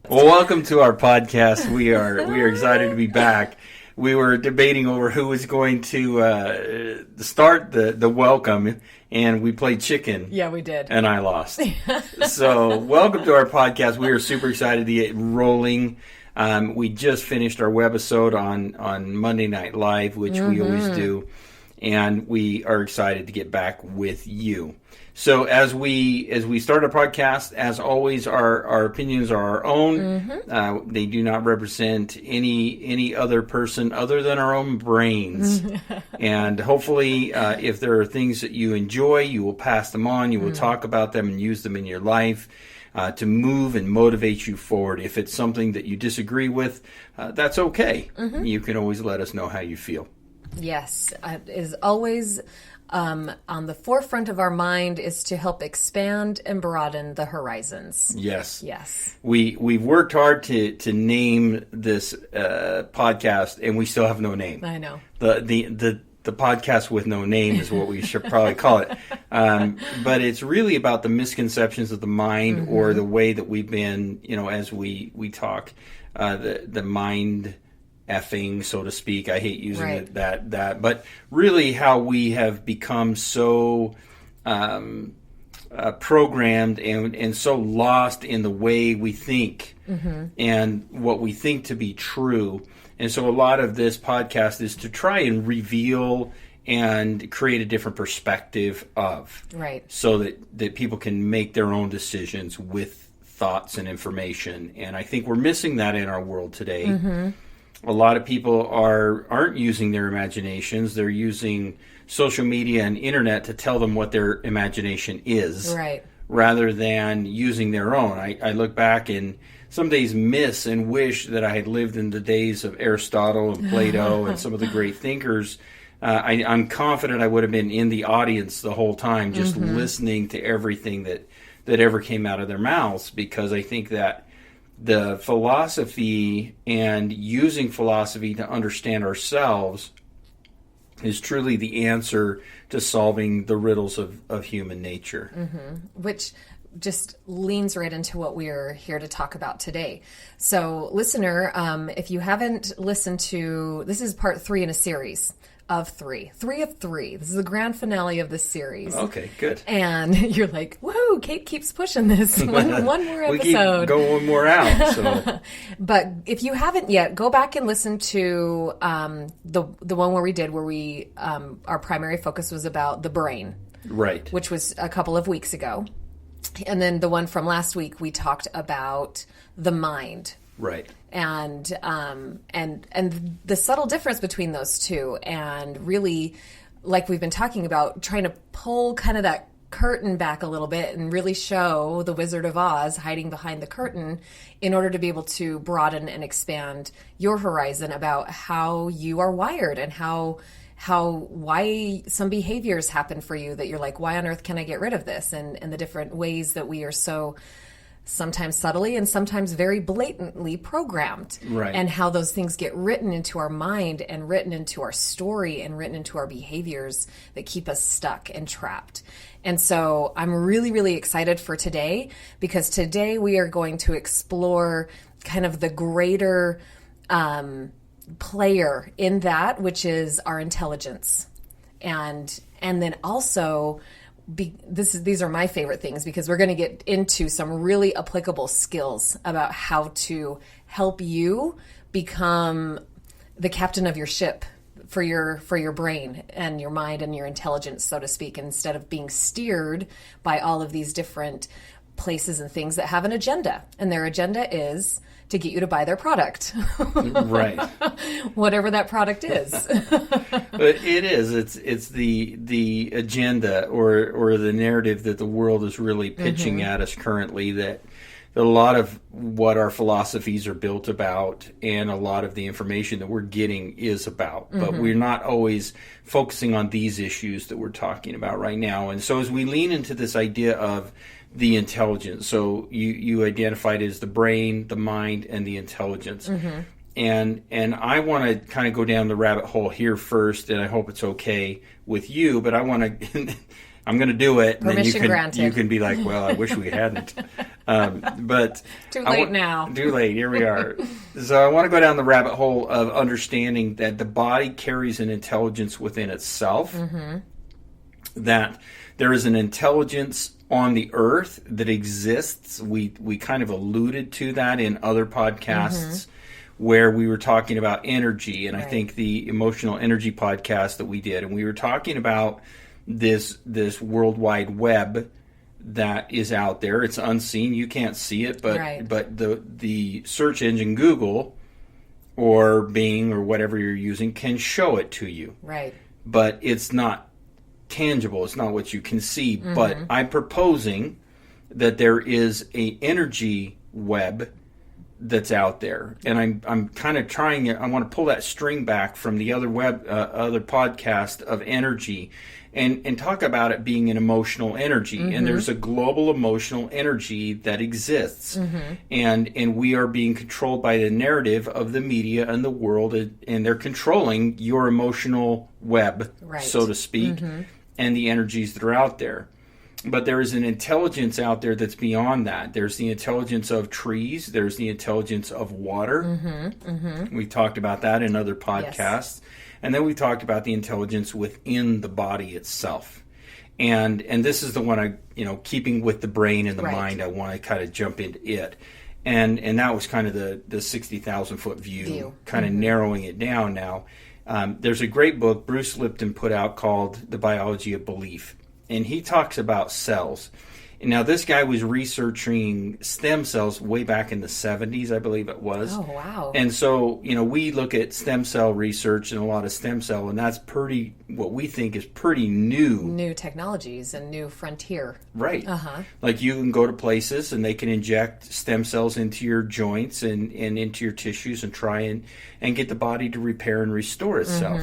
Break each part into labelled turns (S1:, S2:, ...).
S1: Well, welcome to our podcast. We are excited to be back. We were debating over who was going to start the welcome, and we played chicken.
S2: Yeah, we did.
S1: And I lost. So, welcome to our podcast. We are super excited to get rolling. We just finished our webisode on Monday Night Live, which we always do, and we are excited to get back with you. So as we start our podcast, as always, our opinions are our own. They do not represent any other person other than our own brains. And hopefully, if there are things that you enjoy, you will pass them on. You will talk about them and use them in your life to move and motivate you forward. If it's something that you disagree with, that's okay. You can always let us know how you feel.
S2: Yes, is always on the forefront of our mind is to help expand and broaden the horizons.
S1: Yes.
S2: Yes.
S1: We've worked hard to name this podcast, and we still have no name.
S2: I know.
S1: The podcast with no name is what we should probably call it. But it's really about the misconceptions of the mind or the way that we've been, as we talk, the mind effing, so to speak. I hate using it that, but really how we have become so programmed and so lost in the way we think and what we think to be true. And so a lot of this podcast is to try and reveal and create a different perspective of, so that people can make their own decisions with thoughts and information. And I think we're missing that in our world today. A lot of people aren't using their imaginations. They're using social media and internet to tell them what their imagination is, rather than using their own. I look back and some days miss and wish that I had lived in the days of Aristotle and Plato and some of the great thinkers. I'm confident I would have been in the audience the whole time, just listening to everything that ever came out of their mouths, because I think that the philosophy and using philosophy to understand ourselves is truly the answer to solving the riddles of human nature.
S2: Which just leans right into what we're here to talk about today. So, listener, if you haven't listened to, this is part 3 in a series of 3 of 3. This is the grand finale of this series.
S1: Okay, good.
S2: And you're like, whoa, Kate keeps pushing this. One more episode.
S1: We keep going more out. So.
S2: But if you haven't yet, go back and listen to the one where we our primary focus was about the brain.
S1: Right. Which
S2: was a couple of weeks ago. And then the one from last week, we talked about the mind.
S1: Right.
S2: And the subtle difference between those two, and really, like we've been talking about, trying to pull kind of that curtain back a little bit and really show the Wizard of Oz hiding behind the curtain in order to be able to broaden and expand your horizon about how you are wired and why some behaviors happen for you that you're like, why on earth can I get rid of this? And the different ways that we are so sometimes subtly and sometimes very blatantly programmed, and how those things get written into our mind and written into our story and written into our behaviors that keep us stuck and trapped. And so I'm really, really excited for today, because today we are going to explore kind of the greater player in that, which is our intelligence. And then also, these are my favorite things, because we're going to get into some really applicable skills about how to help you become the captain of your ship for your brain and your mind and your intelligence, so to speak, instead of being steered by all of these different places and things that have an agenda, and their agenda is to get you to buy their product.
S1: Right.
S2: Whatever that product is.
S1: But it is. It's the agenda or the narrative that the world is really pitching at us currently, that a lot of what our philosophies are built about and a lot of the information that we're getting is about. But we're not always focusing on these issues that we're talking about right now. And so as we lean into this idea of the intelligence, so you identified it as the brain, the mind, and the intelligence. And I want to kind of go down the rabbit hole here first, and I hope it's okay with you, but I want to... I'm going to do it, and
S2: Permission
S1: then
S2: granted.
S1: you can be like, well, I wish we hadn't. But
S2: too late now.
S1: Too late. Here we are. So I want to go down the rabbit hole of understanding that the body carries an intelligence within itself, that there is an intelligence on the earth that exists. We kind of alluded to that in other podcasts where we were talking about energy, and I think the emotional energy podcast that we did, and we were talking about this World Wide Web that is out there. It's unseen. You can't see it, but the search engine Google or Bing or whatever you're using can show it to you.
S2: Right.
S1: But it's not tangible. It's not what you can see. But I'm proposing that there is a energy web that's out there, and I'm kind of trying. I want to pull that string back from the other podcast of energy, and talk about it being an emotional energy. And there's a global emotional energy that exists, and we are being controlled by the narrative of the media and the world, and they're controlling your emotional web, so to speak, and the energies that are out there. But there is an intelligence out there that's beyond that. There's the intelligence of trees. There's the intelligence of water. We talked about that in other podcasts. Yes. And then we talked about the intelligence within the body itself. And this is the one keeping with the brain and the mind, I want to kind of jump into it. And that was kind of the 60,000 foot view. Kind of narrowing it down now. There's a great book Bruce Lipton put out called The Biology of Belief. And he talks about cells. And now, this guy was researching stem cells way back in the 70s, I believe it was.
S2: Oh, wow.
S1: And so, we look at stem cell research and a lot of stem cell, and that's what we think is pretty new. New
S2: technologies and new frontier.
S1: Right. Like, you can go to places and they can inject stem cells into your joints and into your tissues and try and get the body to repair and restore itself.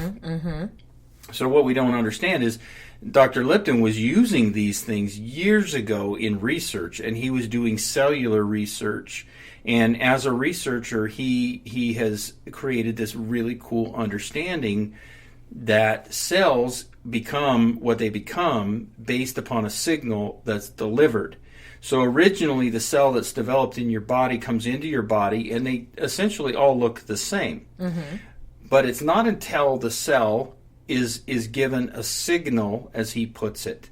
S1: So what we don't understand is Dr. Lipton was using these things years ago in research, and he was doing cellular research. And as a researcher, he has created this really cool understanding that cells become what they become based upon a signal that's delivered. So originally, the cell that's developed in your body comes into your body, and they essentially all look the same. But it's not until the cell is given a signal, as he puts it,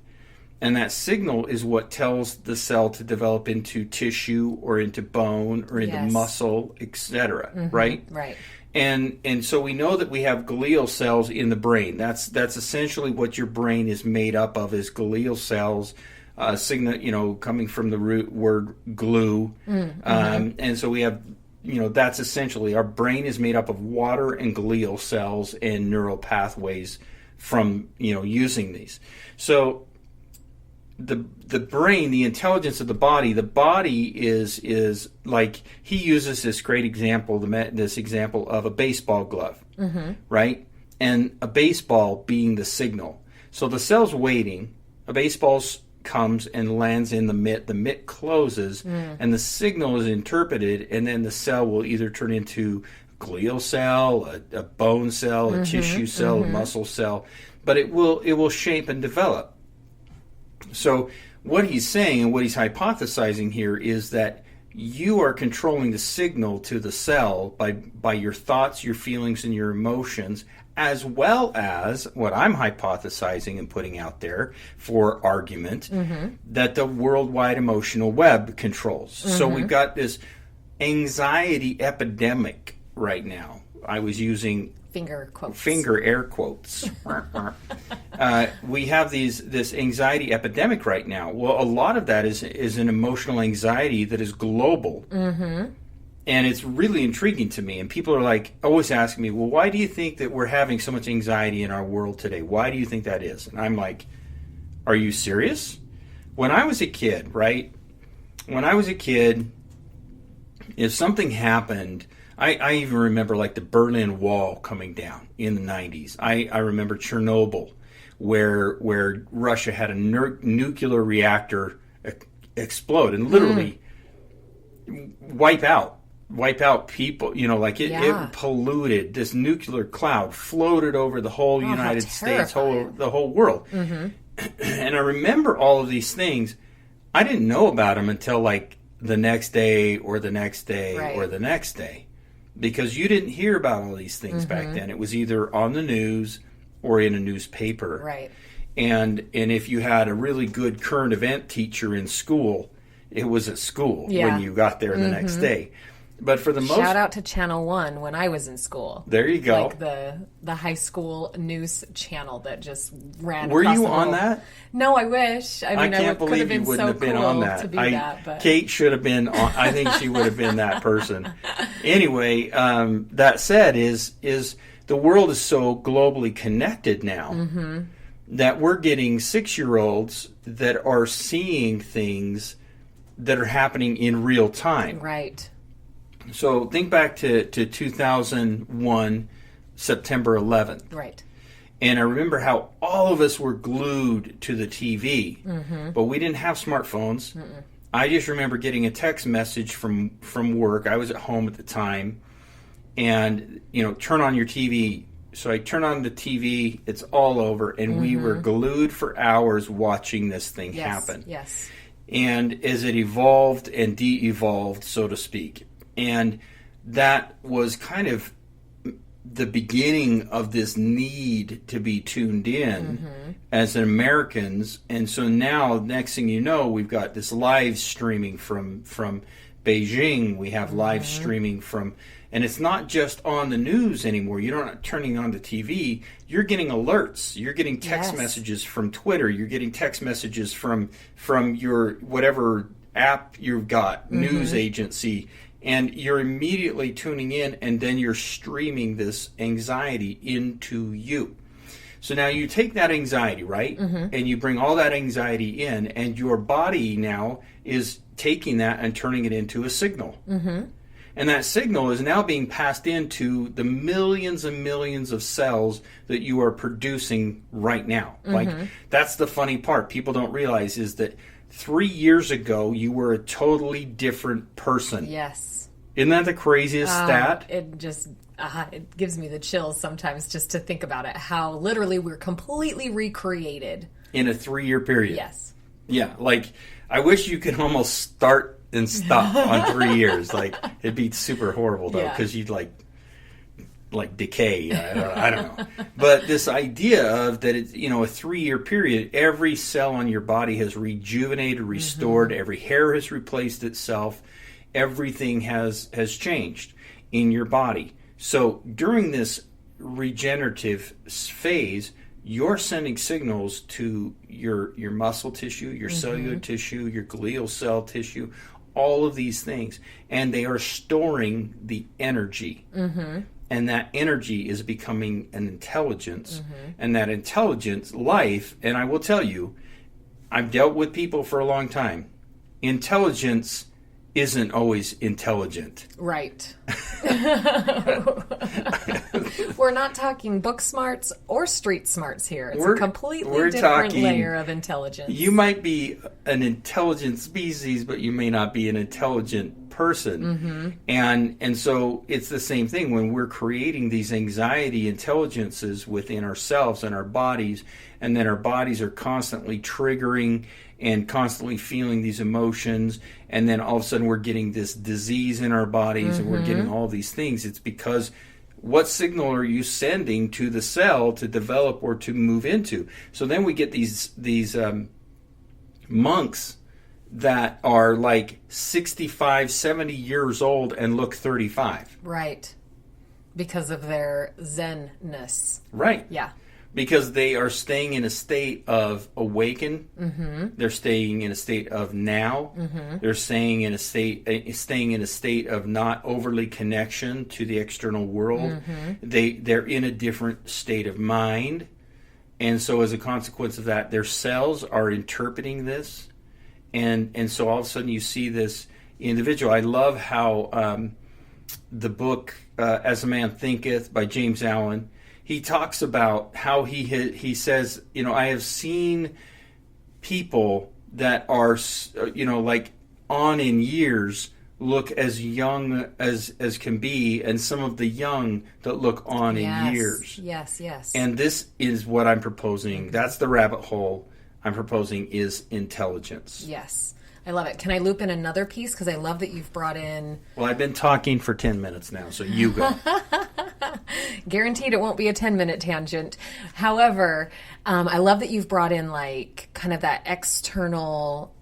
S1: and that signal is what tells the cell to develop into tissue or into bone or into muscle, etc. Right? And so we know that we have glial cells in the brain. That's essentially what your brain is made up of, is glial cells. Signal, coming from the root word glue, and so we have. That's essentially, our brain is made up of water and glial cells and neural pathways from, using these. So the brain, the intelligence of the body is like, he uses this great example, this example of a baseball glove, right? And a baseball being the signal. So the cell's waiting, a baseball's comes and lands in the mitt closes, and the signal is interpreted, and then the cell will either turn into a glial cell, a bone cell, a tissue cell, a muscle cell, but it will shape and develop. So what he's saying and what he's hypothesizing here is that you are controlling the signal to the cell by your thoughts, your feelings, and your emotions, as well as what I'm hypothesizing and putting out there for argument, that the worldwide emotional web controls. So we've got this anxiety epidemic right now. I was using
S2: finger
S1: air quotes. We have this anxiety epidemic right now. Well, a lot of that is an emotional anxiety that is global. And it's really intriguing to me. And people are always asking me, well, why do you think that we're having so much anxiety in our world today? Why do you think that is? And I'm like, are you serious? When I was a kid, right? When I was a kid, if something happened, I even remember the Berlin Wall coming down in the 90s. I remember Chernobyl, where Russia had a nuclear reactor explode and literally wipe out people, it polluted. This nuclear cloud floated over the whole United States, the whole world. And I remember all of these things. I didn't know about them until the next day or the next day
S2: Right.
S1: or the next day, because you didn't hear about all these things back then. It was either on the news or in a newspaper.
S2: Right.
S1: And if you had a really good current event teacher in school, it was at school when you got there the next day. But for the most...
S2: Shout out to Channel 1 when I was in school.
S1: There you go.
S2: Like the high school news channel that just ran
S1: Were
S2: across
S1: you
S2: the
S1: on
S2: world.
S1: that?
S2: No, I wish. I mean,
S1: can't
S2: could have
S1: believe
S2: been
S1: you wouldn't
S2: so
S1: have been
S2: cool
S1: on that.
S2: to be that. But
S1: Kate should have been on. I think she would have been that person. Anyway, that said, is the world is so globally connected now that we're getting 6-year-olds that are seeing things that are happening in real time.
S2: Right.
S1: So think back to 2001, September 11th.
S2: Right.
S1: And I remember how all of us were glued to the TV, but we didn't have smartphones. I just remember getting a text message from work. I was at home at the time, and, turn on your TV. So I turn on the TV, it's all over, and we were glued for hours watching this thing happen.
S2: Yes.
S1: And as it evolved and de-evolved, so to speak. And that was kind of the beginning of this need to be tuned in as Americans. And so now, next thing you know, we've got this live streaming from Beijing. We have live streaming from... And it's not just on the news anymore. You're not turning on the TV. You're getting alerts. You're getting text messages from Twitter. You're getting text messages from your whatever app you've got, news agency. And you're immediately tuning in, and then you're streaming this anxiety into you. So now you take that anxiety, right? And you bring all that anxiety in, and your body now is taking that and turning it into a signal. And that signal is now being passed into the millions and millions of cells that you are producing right now. Like, that's the funny part. People don't realize is that 3 years ago, you were a totally different person.
S2: Yes.
S1: Isn't that the craziest stat?
S2: It just, it gives me the chills sometimes just to think about it. How literally we're completely recreated.
S1: In a 3-year period.
S2: Yes.
S1: Yeah, like, I wish you could almost start and stop on 3 years. Like, it'd be super horrible, though, because you'd, like decay. I don't know. But this idea of that it's, a 3-year period, every cell on your body has rejuvenated, restored, every hair has replaced itself, everything has changed in your body. So during this regenerative phase, you're sending signals to your muscle tissue, your cellular tissue, your glial cell tissue, all of these things, and they are storing the energy. And that energy is becoming an intelligence, and that intelligence, life, and I will tell you, I've dealt with people for a long time. Intelligence isn't always intelligent.
S2: Right. We're not talking book smarts or street smarts here. It's a completely different layer of intelligence.
S1: You might be an intelligent species, but you may not be an intelligent person. And so it's the same thing when we're creating these anxiety intelligences within ourselves and our bodies, and then our bodies are constantly triggering and constantly feeling these emotions, and then all of a sudden we're getting this disease in our bodies, and we're getting all these things. It's because what signal are you sending to the cell to develop or to move into? So then we get these monks that are like 65, 70 years old and look 35.
S2: Right. Because of their zen-ness.
S1: Right.
S2: Yeah.
S1: Because they are staying in a state of awaken. They're staying in a state of now. They're staying in a state of not overly connection to the external world. They're in a different state of mind, and so as a consequence of that, their cells are interpreting this, and so all of a sudden you see this individual. I love how the book "As a Man Thinketh" by James Allen. He talks about how he says, I have seen people that are, like on in years look as young as can be, and some of the young that look on in years.
S2: Yes.
S1: And this is what I'm proposing. That's the rabbit hole I'm proposing is intelligence.
S2: Yes. I love it. Can I loop in another piece? Because I love that you've brought in...
S1: Well, I've been talking for 10 minutes now, so you go.
S2: Guaranteed it won't be a 10-minute tangent. However, I love that you've brought in like kind of that external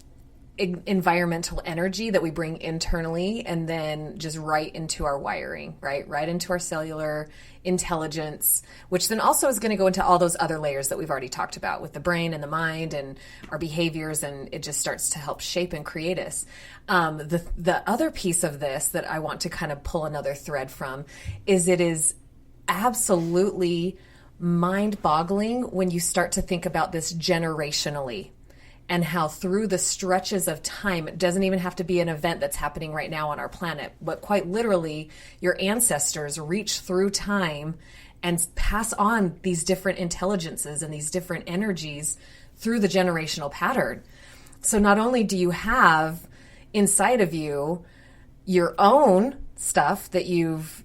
S2: environmental energy that we bring internally and then just right into our wiring, right into our cellular intelligence, which then also is going to go into all those other layers that we've already talked about with the brain and the mind and our behaviors, and it just starts to help shape and create us. The other piece of this that I want to kind of pull another thread from is it is absolutely mind-boggling when you start to think about this generationally, and how through the stretches of time, it doesn't even have to be an event that's happening right now on our planet, but quite literally, your ancestors reach through time and pass on these different intelligences and these different energies through the generational pattern. So not only do you have inside of you your own stuff that you've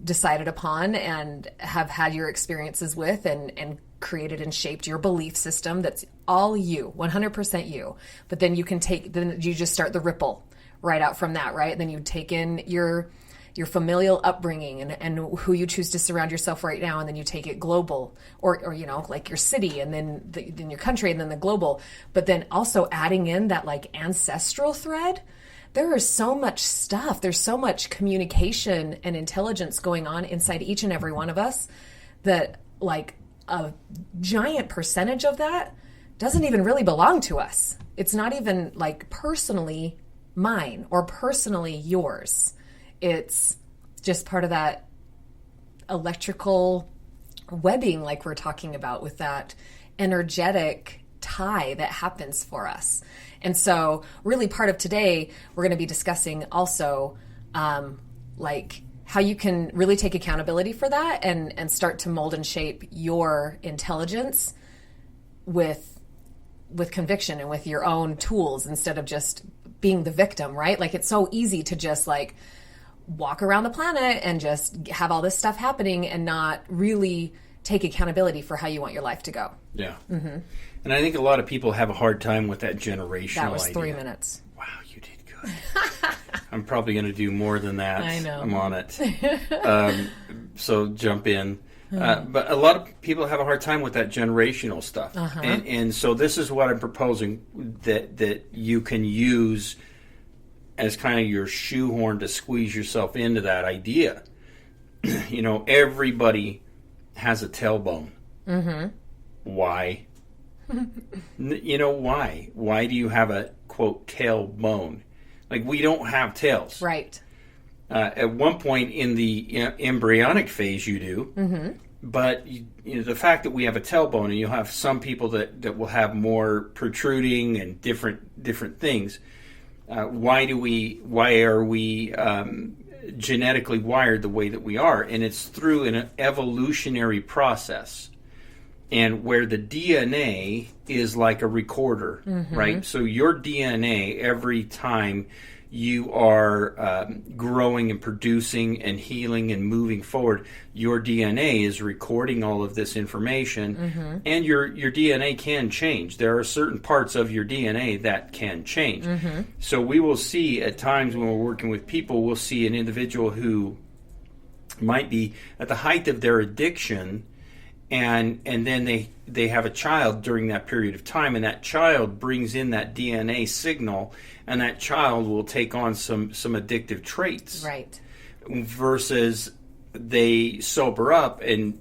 S2: decided upon and have had your experiences with and created and shaped your belief system that's all you, 100% you. But then then you just start the ripple right out from that, right? Then you take in your familial upbringing and who you choose to surround yourself right now, and then you take it global, or like your city, and then your country, and then the global. But then also adding in that like ancestral thread. There is so much stuff. There's so much communication and intelligence going on inside each and every one of us that like a giant percentage of that doesn't even really belong to us. It's not even like personally mine or personally yours. It's just part of that electrical webbing like we're talking about with that energetic tie that happens for us. And so really part of today, we're going to be discussing also like how you can really take accountability for that and start to mold and shape your intelligence with conviction and with your own tools instead of just being the victim, right? Like it's so easy to just like walk around the planet and just have all this stuff happening and not really take accountability for how you want your life to go.
S1: Yeah. Mm-hmm. And I think a lot of people have a hard time with that generational idea.
S2: That was 3 minutes.
S1: Wow, you did good. I'm probably going to do more than that.
S2: I know.
S1: I'm on it. So jump in. But a lot of people have a hard time with that generational stuff. Uh-huh. And so this is what I'm proposing that you can use as kind of your shoehorn to squeeze yourself into that idea. Everybody has a tailbone. Mm-hmm. Why? Why? Why do you have a, quote, tailbone? Like, we don't have tails.
S2: Right.
S1: At one point in the embryonic phase, you do. Mm-hmm. But the fact that we have a tailbone, and you'll have some people that will have more protruding and different things. Why are we genetically wired the way that we are? And it's through an evolutionary process. And where the DNA is like a recorder, mm-hmm. right? So your DNA, every time you are growing and producing and healing and moving forward, your DNA is recording all of this information. Mm-hmm. And your DNA can change. There are certain parts of your DNA that can change. Mm-hmm. So we will see at times when we're working with people, we'll see an individual who might be at the height of their addiction, and then they have a child during that period of time, and that child brings in that DNA signal, and that child will take on some addictive traits.
S2: Right.
S1: Versus they sober up and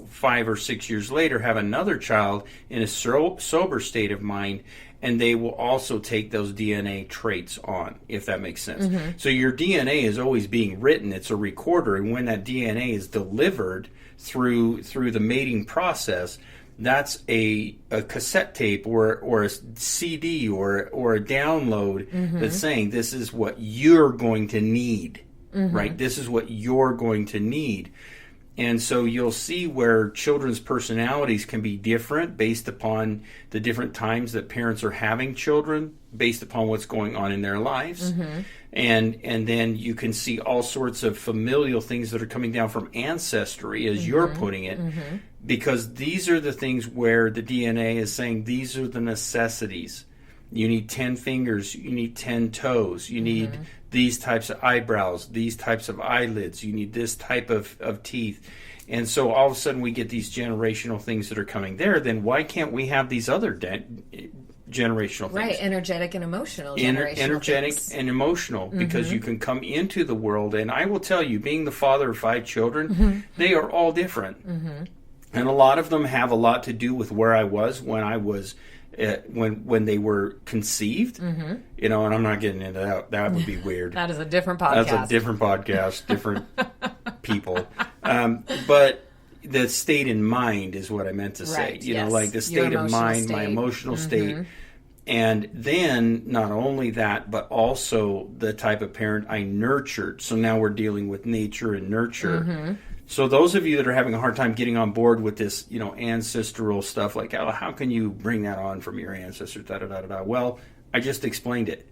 S1: 5 or 6 years later have another child in a sober state of mind, and they will also take those DNA traits on, if that makes sense. Mm-hmm. So your DNA is always being written. It's a recorder, and when that DNA is delivered through the mating process, that's a cassette tape or a CD or a download mm-hmm. that's saying this is what you're going to need, mm-hmm. right? This is what you're going to need. And so you'll see where children's personalities can be different based upon the different times that parents are having children, based upon what's going on in their lives. Mm-hmm. And then you can see all sorts of familial things that are coming down from ancestry, as mm-hmm. you're putting it, mm-hmm. because these are the things where the DNA is saying these are the necessities. You need 10 fingers. You need 10 toes. You need these types of eyebrows, these types of eyelids. You need this type of teeth. And so all of a sudden we get these generational things that are coming there. Then why can't we have these other generational things?
S2: Right, energetic and emotional generational
S1: energetic
S2: things.
S1: and emotional, because you can come into the world. And I will tell you, being the father of 5 children, they are all different. And a lot of them have a lot to do with where I was when I was when they were conceived, you know, and I'm not getting into that. That would be weird.
S2: That is a different podcast.
S1: That's a different podcast, different people. But the state in mind is what I meant to say.
S2: Right,
S1: You know,
S2: yes.
S1: like the state of mind, my emotional state. And then not only that, but also the type of parent I nurtured. So now we're dealing with nature and nurture. So those of you that are having a hard time getting on board with this, you know, ancestral stuff, like, oh, how can you bring that on from your ancestors, da-da-da-da-da? Well, I just explained it.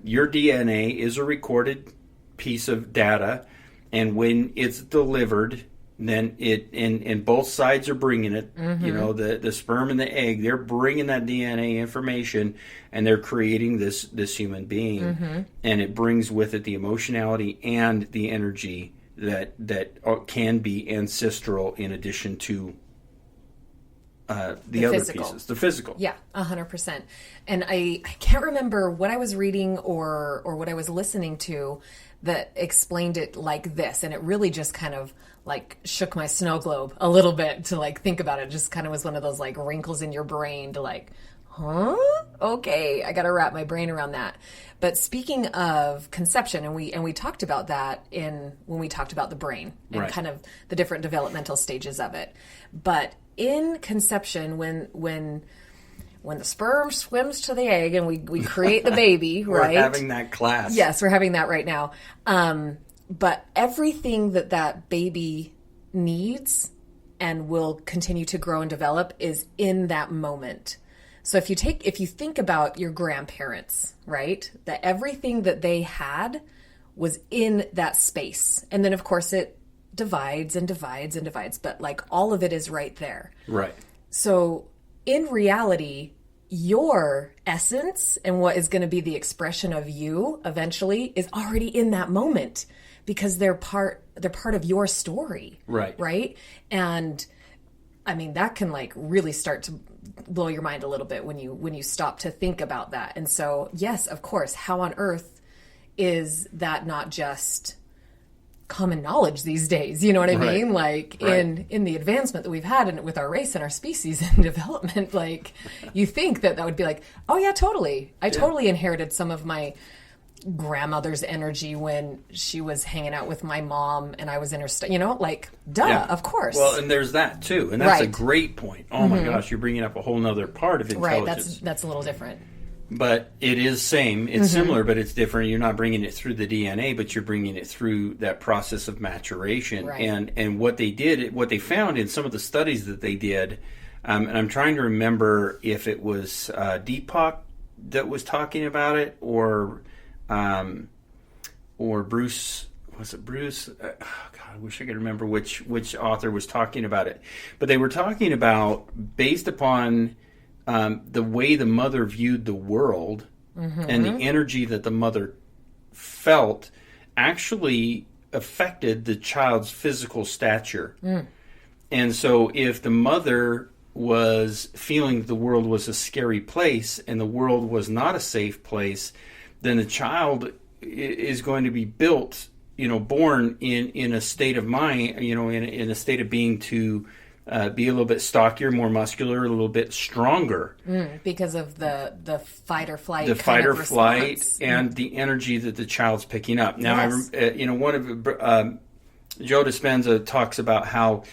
S1: Your DNA is a recorded piece of data, and when it's delivered, then and both sides are bringing it, you know, the sperm and the egg, they're bringing that DNA information, and they're creating this human being. And it brings with it the emotionality and the energy that can be ancestral in addition to the other
S2: physical.
S1: pieces, the physical.
S2: Yeah, 100%. And I can't remember what I was reading or what I was listening to that explained it like this. And it really just kind of like shook my snow globe a little bit to like think about it. It just kind of was one of those like wrinkles in your brain to like, huh? Okay, I got to wrap my brain around that. But speaking of conception, and we talked about that when we talked about the brain and kind of the different developmental stages of it. But in conception, when the sperm swims to the egg and we create the baby, right?
S1: We're having that class.
S2: Yes, we're having that right now. But everything that baby needs and will continue to grow and develop is in that moment. So if you think about your grandparents, right, that everything that they had was in that space. And then of course it divides and divides and divides, but like all of it is right there.
S1: Right.
S2: So in reality, your essence and what is going to be the expression of you eventually is already in that moment, because they're part of your story.
S1: Right.
S2: Right? And I mean, that can like really start to blow your mind a little bit when you stop to think about that. And so, yes, of course, how on earth is that not just common knowledge these days? You know what I mean? Like in the advancement that we've had with our race and our species and development, like you think that would be like, oh yeah, totally. I totally inherited some of my grandmother's energy when she was hanging out with my mom and I was in her like, duh, of course.
S1: Well, and there's that too, and that's a great point. Oh my gosh, you're bringing up a whole nother part of intelligence.
S2: Right, that's a little different.
S1: But it is same. It's similar, but it's different. You're not bringing it through the DNA, but you're bringing it through that process of maturation.
S2: Right.
S1: And what they found in some of the studies that they did, and I'm trying to remember if it was Deepak that was talking about it, or Bruce. Was it Bruce? God, I wish I could remember which author was talking about it. But they were talking about, based upon the way the mother viewed the world and the energy that the mother felt actually affected the child's physical stature. And so if the mother was feeling the world was a scary place and the world was not a safe place, then the child is going to be built, born in a state of mind, in a state of being to be a little bit stockier, more muscular, a little bit stronger.
S2: Because of the fight or flight.
S1: The fight or flight and the energy that the child's picking up. Now,
S2: Yes.
S1: One of Joe Dispenza talks about how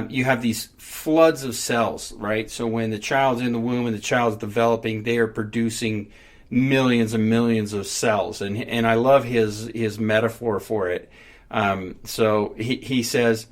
S1: you have these floods of cells, right? So when the child's in the womb and the child's developing, they are producing millions and millions of cells, and I love his metaphor for it. So he says,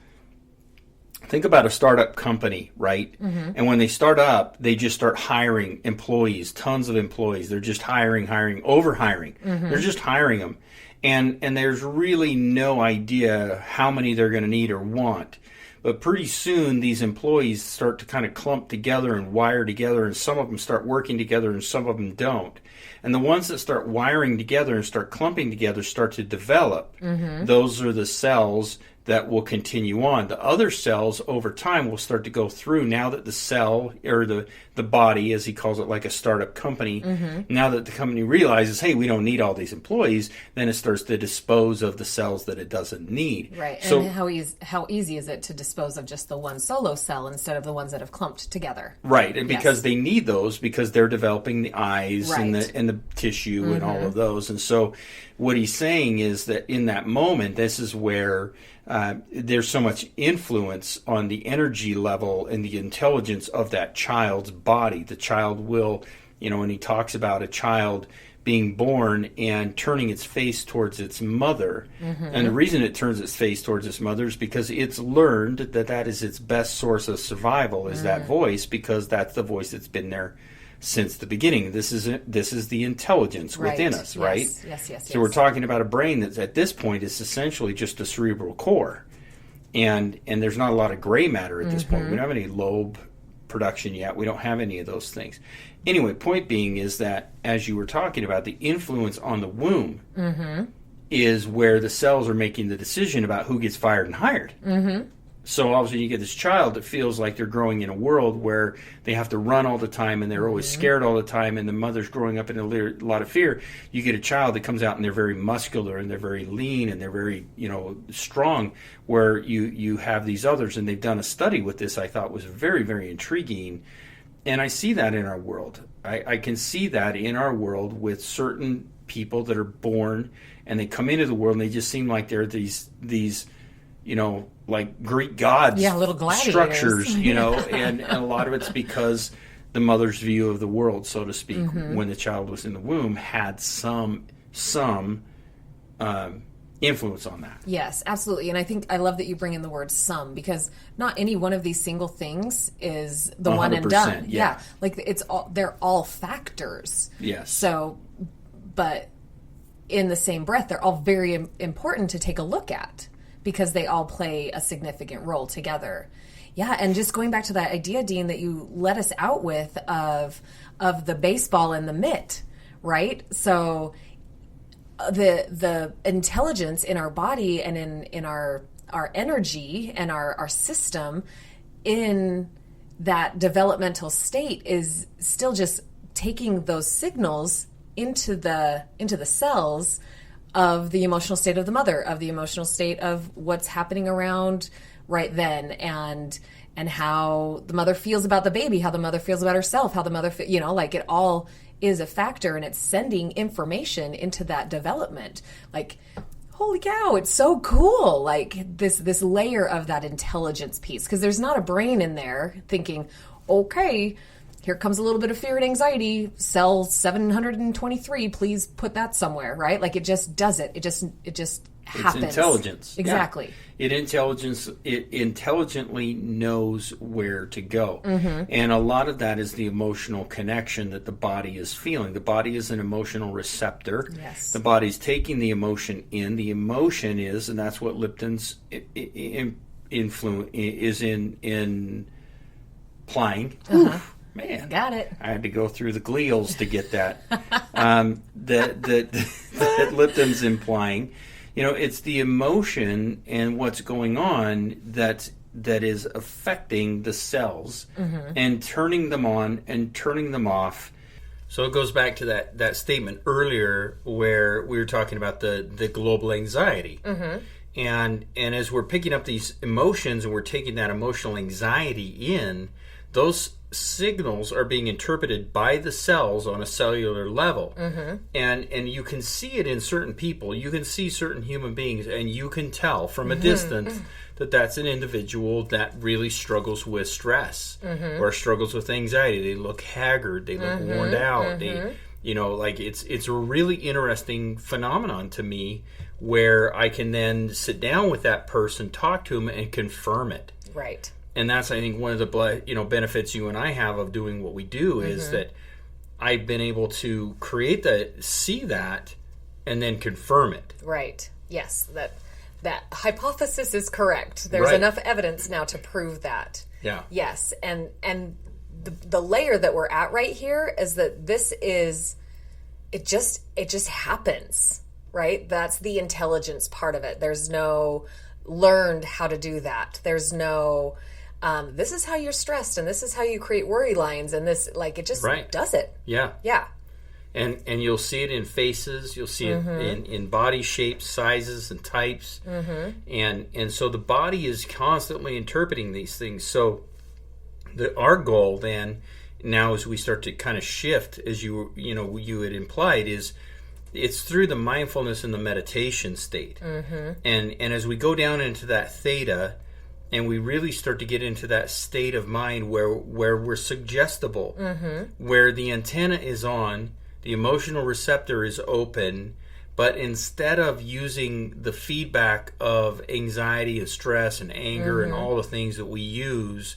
S1: think about a startup company, right? And when they start up, they just start hiring employees, tons of employees. They're just hiring, over hiring. They're just hiring them, and there's really no idea how many they're going to need or want. But pretty soon, these employees start to kind of clump together and wire together, and some of them start working together and some of them don't. And the ones that start wiring together and start clumping together start to develop. Those are the cells that will continue on. The other cells over time will start to go through now that the cell, or the body, as he calls it, like a startup company, now that the company realizes, hey, we don't need all these employees, then it starts to dispose of the cells that it doesn't need.
S2: Right.
S1: So,
S2: and how easy is it to dispose of just the one solo cell instead of the ones that have clumped together?
S1: right. And because they need those, because they're developing the eyes and
S2: Right.
S1: the tissue and all of those. And so what he's saying is that in that moment, this is where there's so much influence on the energy level and the intelligence of that child's body. The child will, when he talks about a child being born and turning its face towards its mother. And the reason it turns its face towards its mother is because it's learned that is its best source of survival, is that voice, because that's the voice that's been there since the beginning. This is the intelligence within us, right?
S2: Yes.
S1: So we're talking about a brain that's at this point is essentially just a cerebral core, and there's not a lot of gray matter at this point. We don't have any lobe production yet. We don't have any of those things. Anyway, point being is that, as you were talking about, the influence on the womb is where the cells are making the decision about who gets fired and hired. So all of a sudden you get this child that feels like they're growing in a world where they have to run all the time and they're always scared all the time, and the mother's growing up in a lot of fear. You get a child that comes out and they're very muscular and they're very lean and they're very, strong, where you have these others. And they've done a study with this I thought was very, very intriguing. And I see that in our world. I can see that in our world with certain people that are born and they come into the world and they just seem like they're these like Greek gods,
S2: little gladiators.
S1: Structures, and a lot of it's because the mother's view of the world, so to speak, when the child was in the womb, had some influence on that.
S2: Yes, absolutely. And I love that you bring in the word some, because not any one of these single things is the one and done.
S1: Yeah.
S2: Like they're all factors.
S1: Yes.
S2: So, but in the same breath, they're all very important to take a look at, because they all play a significant role together. Yeah, and just going back to that idea, Dean, that you let us out with of the baseball and the mitt, right? So the intelligence in our body and in our energy and our system in that developmental state is still just taking those signals into the cells of the emotional state of the mother, of the emotional state of what's happening around right then, and how the mother feels about the baby, how the mother feels about herself, how the mother, like it all is a factor, and it's sending information into that development. Like, holy cow, it's so cool. Like this layer of that intelligence piece, because there's not a brain in there thinking, okay, here comes a little bit of fear and anxiety, cell 723, please put that somewhere, right? Like it just does it. It just happens.
S1: It's intelligence.
S2: Exactly.
S1: Yeah. It intelligently knows where to go. And a lot of that is the emotional connection that the body is feeling. The body is an emotional receptor.
S2: Yes.
S1: The body's taking the emotion in. The emotion is, and that's what Lipton's influence is in implying. Man,
S2: got it.
S1: I had to go through the glials to get that. That Lipton's implying, it's the emotion and what's going on that is affecting the cells and turning them on and turning them off. So it goes back to that statement earlier where we were talking about the global anxiety. And as we're picking up these emotions and we're taking that emotional anxiety in, those signals are being interpreted by the cells on a cellular level. And you can see it in certain people. You can see certain human beings, and you can tell from a distance that that's an individual that really struggles with stress or struggles with anxiety. They look haggard. They look worn out. They, like it's a really interesting phenomenon to me, where I can then sit down with that person, talk to them, and confirm it.
S2: Right.
S1: And that's, I think, one of the benefits you and I have of doing what we do is that I've been able to see that, and then confirm it.
S2: Right. Yes. that hypothesis is correct. There's
S1: Right.
S2: enough evidence now to prove that.
S1: Yeah.
S2: Yes, and the layer that we're at right here is that this is it just happens, right? That's the intelligence part of it. There's no learned how to do that. There's no this is how you're stressed and this is how you create worry lines and this like it just
S1: Right.
S2: does it.
S1: Yeah.
S2: Yeah.
S1: And you'll see it in faces, you'll see it in body shapes, sizes, and types. And so the body is constantly interpreting these things. So our goal then, now as we start to kind of shift, as you had implied, is it's through the mindfulness and the meditation state. And as we go down into that theta, and we really start to get into that state of mind where we're suggestible, where the antenna is on, the emotional receptor is open, but instead of using the feedback of anxiety and stress and anger and all the things that we use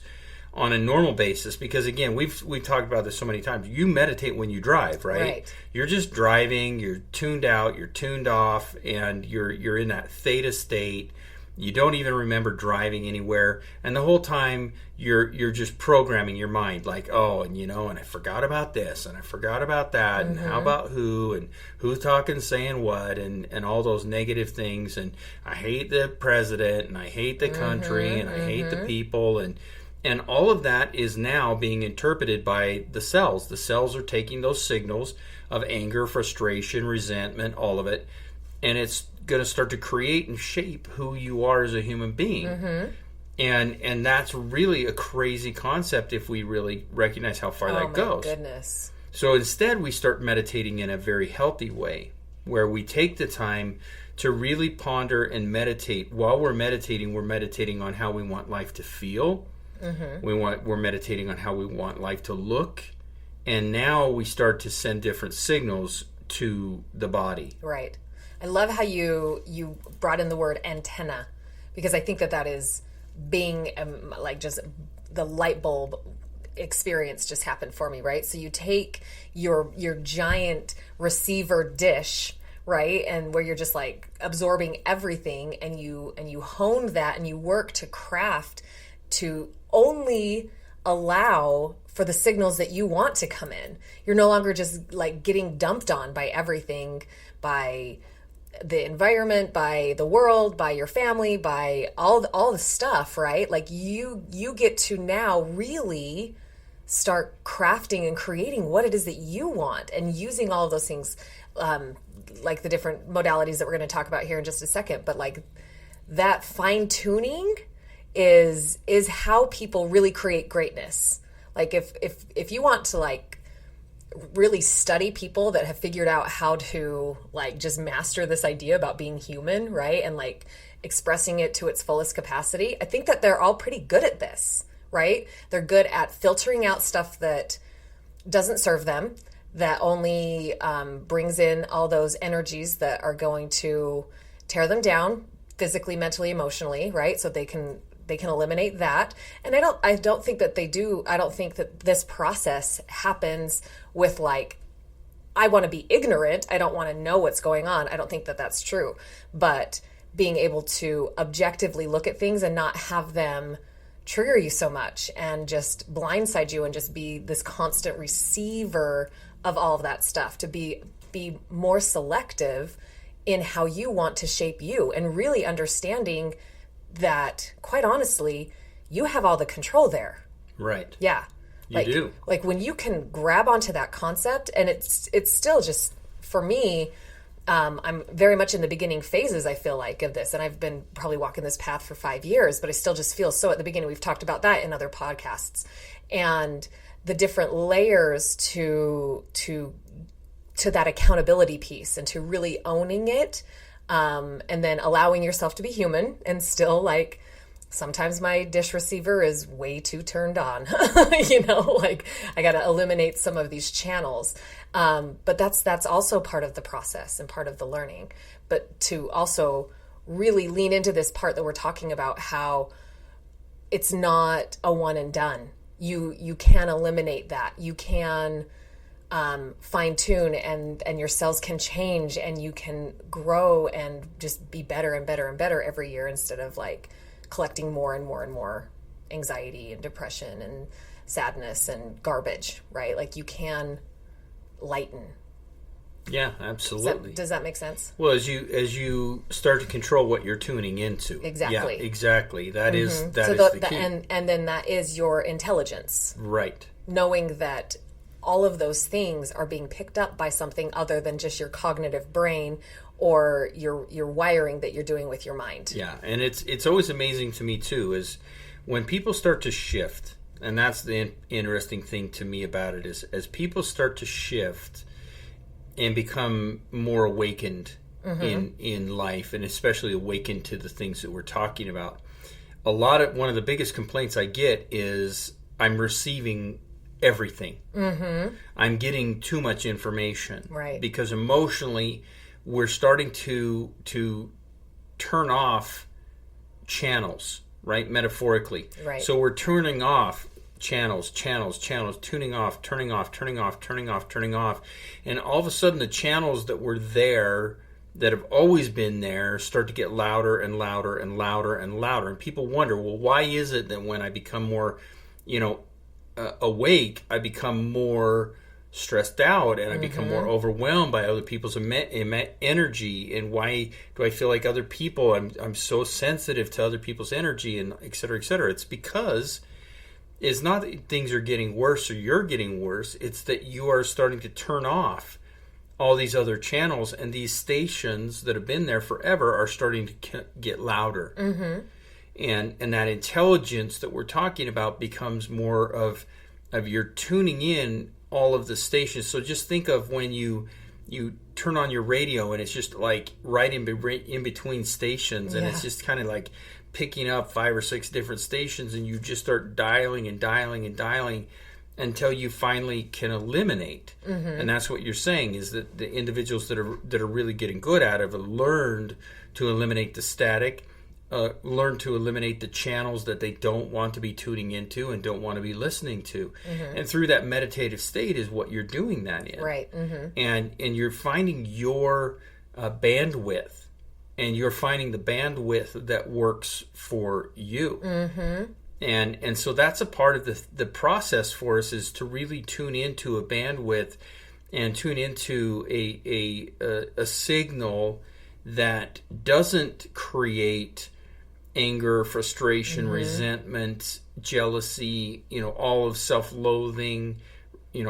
S1: on a normal basis, because again, we've talked about this so many times. You meditate when you drive, right? You're just driving, you're tuned out, you're tuned off, and you're in that theta state. You don't even remember driving anywhere, and the whole time you're just programming your mind, like, oh, and I forgot about this, and I forgot about that, and how about who, and who's talking, saying what, and all those negative things, and I hate the president, and I hate the country, and I hate the people, and all of that is now being interpreted by the cells. The cells are taking those signals of anger, frustration, resentment, all of it, and it's going to start to create and shape who you are as a human being. And that's really a crazy concept if we really recognize how far that goes.
S2: Oh my goodness.
S1: So instead we start meditating in a very healthy way, where we take the time to really ponder and meditate. While we're meditating on how we want life to feel. We're meditating on how we want life to look. And now we start to send different signals to the body.
S2: Right. I love how you brought in the word antenna, because I think that is being like just the light bulb experience just happened for me, right? So you take your giant receiver dish, right, and where you're just like absorbing everything, and you hone that and you work to craft to only allow for the signals that you want to come in. You're no longer just like getting dumped on by everything, by the environment, by the world, by your family, by all the stuff, right? Like you get to now really start crafting and creating what it is that you want, and using all of those things, like the different modalities that we're going to talk about here in just a second. But like that fine tuning is how people really create greatness. Like if you want to like really study people that have figured out how to like just master this idea about being human, right? And like expressing it to its fullest capacity. I think that they're all pretty good at this, right? They're good at filtering out stuff that doesn't serve them, that only brings in all those energies that are going to tear them down physically, mentally, emotionally, right? So they can eliminate that. And I don't think that they do. I don't think that this process happens with like, I want to be ignorant. I don't want to know what's going on. I don't think that that's true. But being able to objectively look at things and not have them trigger you so much and just blindside you and just be this constant receiver of all of that stuff, to be more selective in how you want to shape you, and really understanding that, quite honestly, you have all the control there.
S1: Right.
S2: Yeah.
S1: You do.
S2: Like when you can grab onto that concept, and it's still just, for me, I'm very much in the beginning phases, I feel like, of this. And I've been probably walking this path for 5 years, but I still just feel so at the beginning. We've talked about that in other podcasts. And the different layers to that accountability piece, and to really owning it, and then allowing yourself to be human, and still like, sometimes my dish receiver is way too turned on, like I got to eliminate some of these channels. But that's also part of the process and part of the learning. But to also really lean into this part that we're talking about, how it's not a one and done. You can eliminate that. You can fine tune, and your cells can change, and you can grow and just be better and better and better every year, instead of like collecting more and more and more anxiety and depression and sadness and garbage, right? Like you can lighten.
S1: Yeah, absolutely.
S2: Does that make sense?
S1: Well, as you start to control what you're tuning into.
S2: Exactly.
S1: Yeah, exactly. That is the key.
S2: And then that is your intelligence.
S1: Right.
S2: Knowing that all of those things are being picked up by something other than just your cognitive brain or your wiring that you're doing with your mind.
S1: Yeah, and it's always amazing to me too, is when people start to shift, and that's the interesting thing to me about it, is as people start to shift and become more awakened in life, and especially awakened to the things that we're talking about. One of the biggest complaints I get is I'm receiving everything. I'm getting too much information.
S2: Right.
S1: Because emotionally, we're starting to turn off channels, right? Metaphorically.
S2: Right.
S1: So we're turning off channels, tuning off, turning off. And all of a sudden the channels that were there, that have always been there, start to get louder and louder and louder and louder. And people wonder, well, why is it that when I become more, awake, I become more stressed out, and I become more overwhelmed by other people's energy? And why do I feel like other people, I'm so sensitive to other people's energy, and et cetera, et cetera? It's because it's not that things are getting worse or you're getting worse. It's that you are starting to turn off all these other channels, and these stations that have been there forever are starting to get louder. And that intelligence that we're talking about becomes more of you're tuning in all of the stations. So just think of when you turn on your radio, and it's just like right in between stations, and it's just kind of like picking up 5 or 6 different stations, and you just start dialing and dialing and dialing until you finally can eliminate. And that's what you're saying, is that the individuals that are really getting good at it have learned to eliminate the static, learn to eliminate the channels that they don't want to be tuning into and don't want to be listening to. And through that meditative state is what you're doing that in.
S2: Right.
S1: And you're finding your bandwidth, and you're finding the bandwidth that works for you. And so that's a part of the process for us, is to really tune into a bandwidth and tune into a signal that doesn't create anger, frustration, resentment, jealousy, all of self-loathing,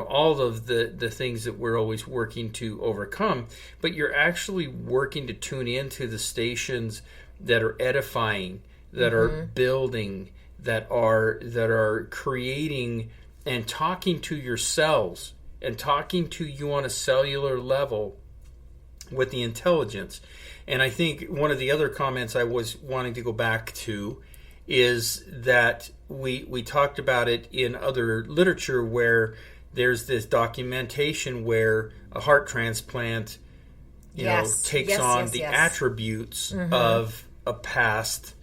S1: all of the things that we're always working to overcome. But you're actually working to tune into the stations that are edifying, that are building, that are creating and talking to yourselves and talking to you on a cellular level with the intelligence. And I think one of the other comments I was wanting to go back to is that we talked about it in other literature, where there's this documentation where a heart transplant takes on the attributes of a past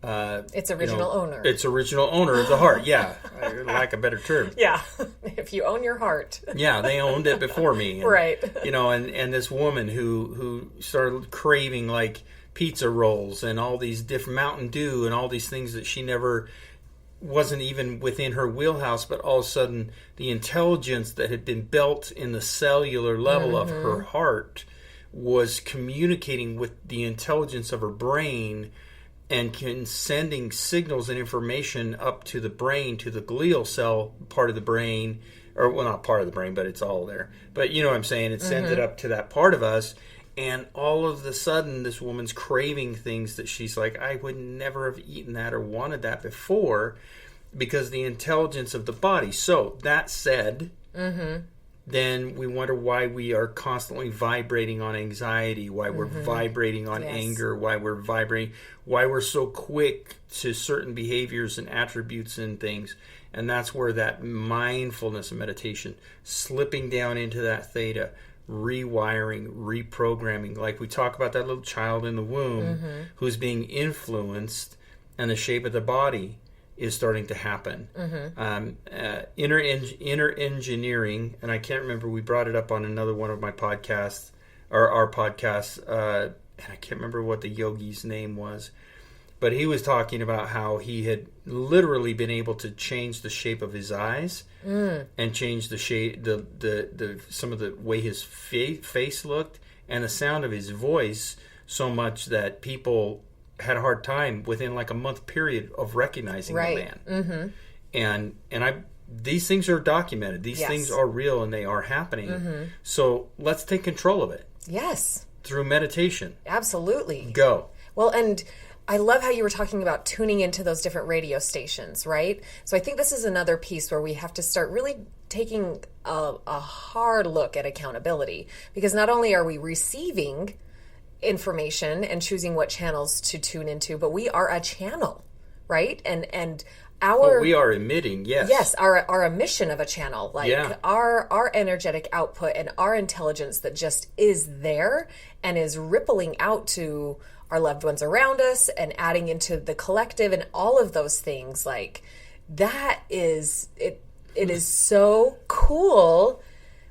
S2: its original owner.
S1: Its original owner of the heart. Yeah, I lack a better term.
S2: Yeah, if you own your heart.
S1: Yeah, they owned it before me. And,
S2: right.
S1: And this woman who started craving like pizza rolls and all these different Mountain Dew and all these things that she never wasn't even within her wheelhouse, but all of a sudden the intelligence that had been built in the cellular level of her heart was communicating with the intelligence of her brain, and sending signals and information up to the brain, to the glial cell part of the brain, or well, not part of the brain, but it's all there. But you know what I'm saying? It sends it up to that part of us, and all of a sudden this woman's craving things that she's like, I would never have eaten that or wanted that before, because the intelligence of the body. So that said, then we wonder why we are constantly vibrating on anxiety, why we're vibrating on anger, why we're so quick to certain behaviors and attributes and things. And that's where that mindfulness and meditation, slipping down into that theta, rewiring, reprogramming, like we talk about that little child in the womb who's being influenced, and the shape of the body is starting to happen. Inner engineering, and I can't remember, we brought it up on another one of my podcasts, or our podcasts, and I can't remember what the yogi's name was, but he was talking about how he had literally been able to change the shape of his eyes and change the shape, the some of the way his face looked and the sound of his voice, so much that people had a hard time within like a month period of recognizing the man. And these things are documented. These things are real and they are happening. So let's take control of it.
S2: Yes.
S1: Through meditation.
S2: Absolutely.
S1: Go.
S2: Well, and I love how you were talking about tuning into those different radio stations, right? So I think this is another piece where we have to start really taking a hard look at accountability, because not only are we receiving information and choosing what channels to tune into, but we are a channel, right? And our
S1: we are emitting, yes,
S2: our emission of a channel, like our energetic output and our intelligence that just is there and is rippling out to our loved ones around us and adding into the collective and all of those things. Like, that is it is so cool,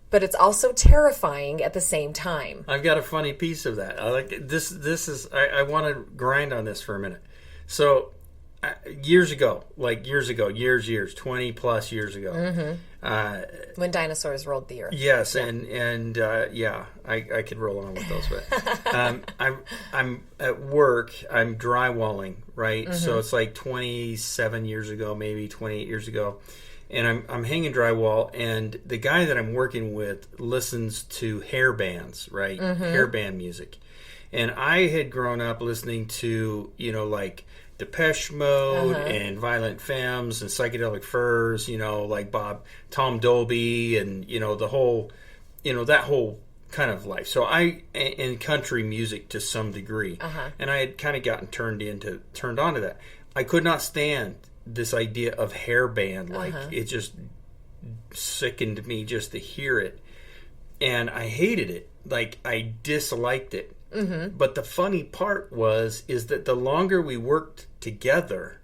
S2: but it's also terrifying at the same time.
S1: I've got a funny piece of that. I like this. I want to grind on this for a minute. So years ago, 20 plus years ago,
S2: when dinosaurs rolled the earth.
S1: Yes, and I could roll on with those. But I'm at work. I'm drywalling, right? So it's like 27 years ago, maybe 28 years ago. And I'm hanging drywall, and the guy that I'm working with listens to hair bands, right? Hair band music. And I had grown up listening to, like Depeche Mode and Violent Femmes and Psychedelic Furs, like Tom Dolby and, the whole, that whole kind of life. So and country music to some degree. And I had kind of gotten turned on to that. I could not stand this idea of hair band, it just sickened me just to hear it, and I hated it. Like, I disliked it. But the funny part is that the longer we worked together,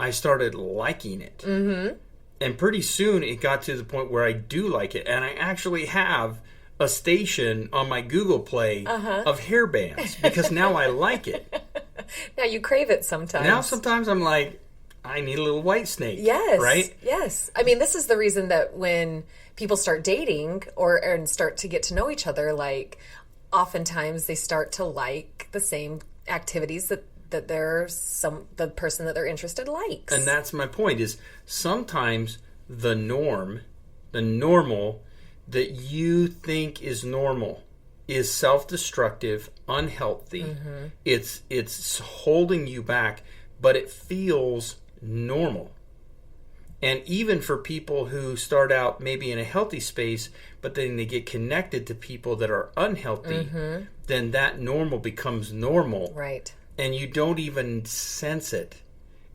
S1: I started liking it, and pretty soon it got to the point where I do like it, and I actually have a station on my Google Play of hair bands because now I like it.
S2: Now you crave it sometimes.
S1: Now sometimes I'm like, I need a little white snake.
S2: Yes.
S1: Right?
S2: Yes. I mean, this is the reason that when people start dating and start to get to know each other, like, oftentimes they start to like the same activities that the person that they're interested likes.
S1: And that's my point, is sometimes the normal that you think is normal is self-destructive, unhealthy. It's holding you back, but it feels normal. And even for people who start out maybe in a healthy space, but then they get connected to people that are unhealthy, then that normal becomes normal.
S2: Right.
S1: And you don't even sense it.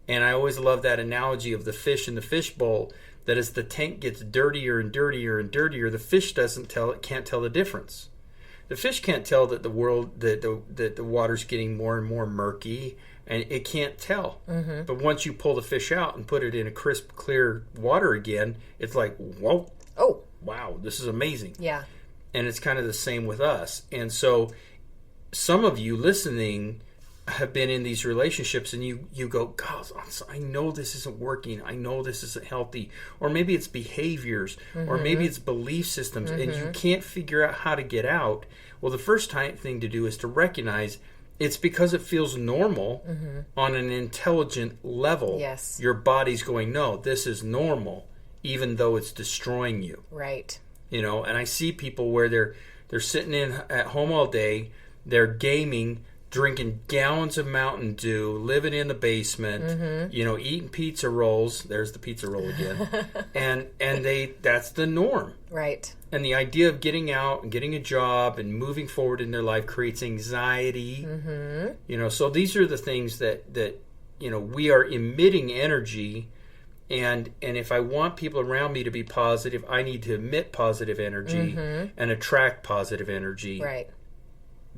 S1: And I always love that analogy of the fish in the fishbowl, that as the tank gets dirtier and dirtier and dirtier, the fish can't tell the difference. The fish can't tell that the water's getting more and more murky, and it can't tell. But once you pull the fish out and put it in a crisp, clear water again, it's like, whoa, oh, wow, this is amazing.
S2: Yeah.
S1: And it's kind of the same with us. And so some of you listening have been in these relationships, and you go, God, I know this isn't working. I know this isn't healthy. Or maybe it's behaviors, or maybe it's belief systems, and you can't figure out how to get out. Well, the first thing to do is to recognize it's because it feels normal on an intelligent level.
S2: Yes.
S1: Your body's going, no, this is normal, even though it's destroying you.
S2: Right.
S1: And I see people where they're sitting at home all day, they're gaming, drinking gallons of Mountain Dew, living in the basement, eating pizza rolls. There's the pizza roll again. and that's the norm.
S2: Right.
S1: And the idea of getting out and getting a job and moving forward in their life creates anxiety. So these are the things that we are emitting energy. And if I want people around me to be positive, I need to emit positive energy and attract positive energy.
S2: Right.